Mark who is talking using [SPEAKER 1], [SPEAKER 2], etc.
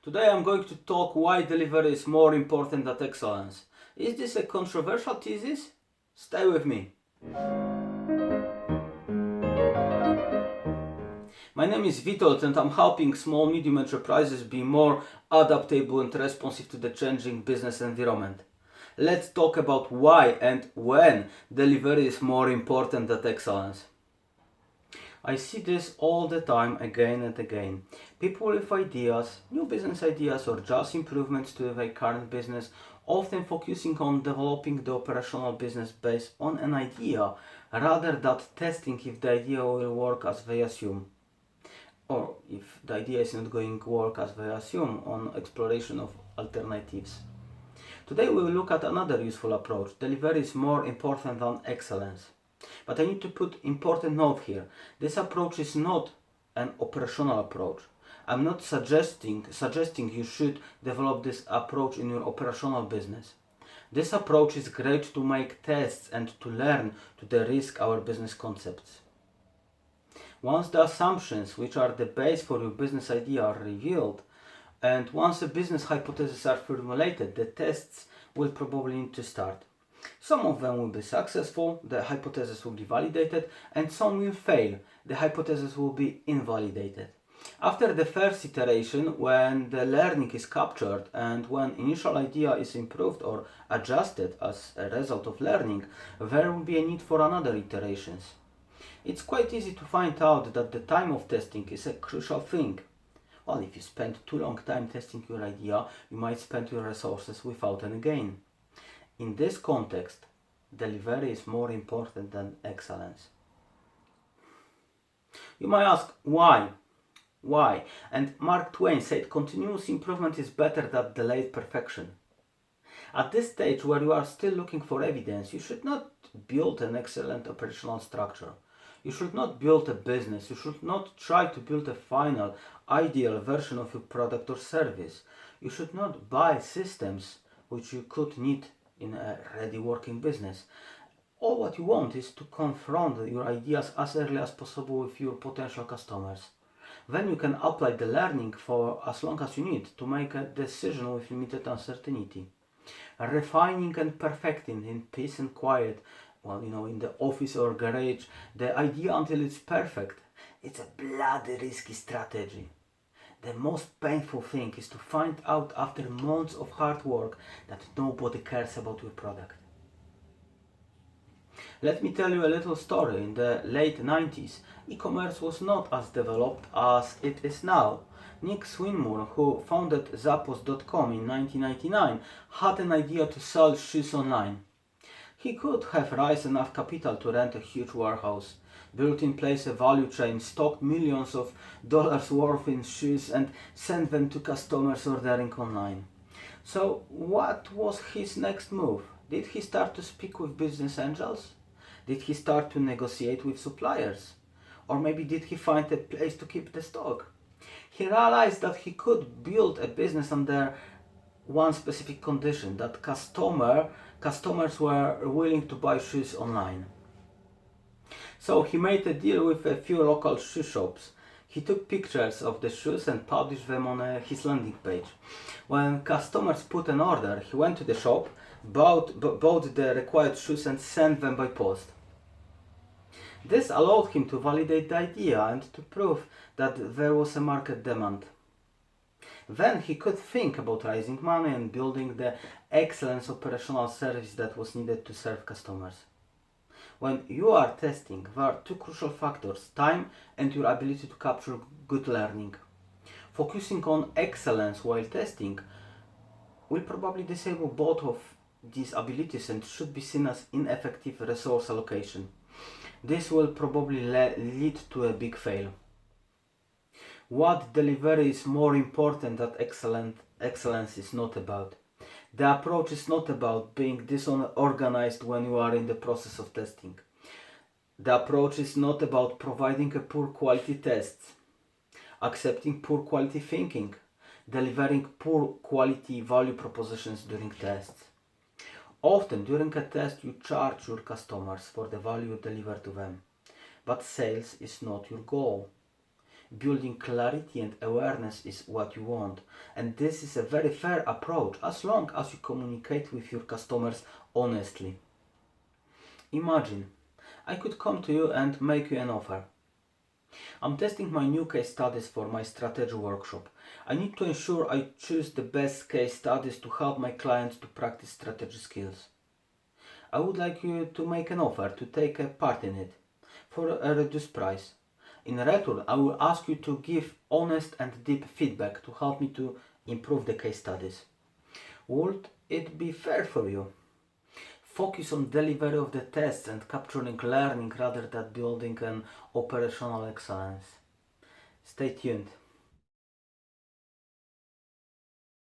[SPEAKER 1] Today I'm going to talk why delivery is more important than excellence. Is this a controversial thesis? Stay with me. My name is Witold and I'm helping small medium enterprises be more adaptable and responsive to the changing business environment. Let's talk about why and when delivery is more important than excellence. I see this all the time, again and again. People with ideas, new business ideas, or just improvements to their current business, often focusing on developing the operational business based on an idea rather than testing if the idea will work as they assume, or if the idea is not going to work as they assume, on exploration of alternatives. Today we will look at another useful approach. Delivery is more important than excellence. But I need to put important note here. This approach is not an operational approach. I'm not suggesting you should develop this approach in your operational business. This approach is great to make tests and to learn to de-risk our business concepts. Once the assumptions which are the base for your business idea are revealed, and once the business hypotheses are formulated, the tests will probably need to start. Some of them will be successful, the hypothesis will be validated, and some will fail, the hypothesis will be invalidated. After the first iteration, when the learning is captured and when initial idea is improved or adjusted as a result of learning, there will be a need for another iterations. It's quite easy to find out that the time of testing is a crucial thing. Well, if you spend too long time testing your idea, you might spend your resources without any gain. In this context, delivery is more important than excellence. You might ask, why? Why? And Mark Twain said continuous improvement is better than delayed perfection. At this stage where you are still looking for evidence, you should not build an excellent operational structure. You should not build a business. You should not try to build a final, ideal version of your product or service. You should not buy systems which you could need in a ready working business. All what you want is to confront your ideas as early as possible with your potential customers. Then you can apply the learning for as long as you need to make a decision with limited uncertainty. Refining and perfecting in peace and quiet, in the office or garage, the idea until it's perfect, it's a bloody risky strategy. The most painful thing is to find out after months of hard work that nobody cares about your product. Let me tell you a little story. In the late 90s, e-commerce was not as developed as it is now. Nick Swinmurn, who founded Zappos.com in 1999, had an idea to sell shoes online. He could have raised enough capital to rent a huge warehouse, built in place a value chain, stocked millions of dollars worth in shoes and sent them to customers ordering online. So what was his next move? Did he start to speak with business angels? Did he start to negotiate with suppliers? Or maybe did he find a place to keep the stock? He realized that he could build a business under one specific condition, that customers were willing to buy shoes online. So he made a deal with a few local shoe shops. He took pictures of the shoes and published them on his landing page. When customers put an order, he went to the shop, bought the required shoes and sent them by post. This allowed him to validate the idea and to prove that there was a market demand. Then he could think about raising money and building the excellent operational service that was needed to serve customers. When you are testing, there are two crucial factors: time and your ability to capture good learning. Focusing on excellence while testing will probably disable both of these abilities and should be seen as ineffective resource allocation. This will probably lead to a big fail. What delivery is more important than excellence is not about. The approach is not about being disorganized when you are in the process of testing. The approach is not about providing a poor quality tests, accepting poor quality thinking, delivering poor quality value propositions during tests. Often during a test you charge your customers for the value you deliver to them, but sales is not your goal. Building clarity and awareness is what you want, and this is a very fair approach as long as you communicate with your customers honestly. Imagine, I could come to you and make you an offer. I'm testing my new case studies for my strategy workshop. I need to ensure I choose the best case studies to help my clients to practice strategy skills. I would like you to make an offer to take a part in it for a reduced price. In return, I will ask you to give honest and deep feedback to help me to improve the case studies. Would it be fair for you? Focus on delivery of the tests and capturing learning rather than building an operational excellence. Stay tuned.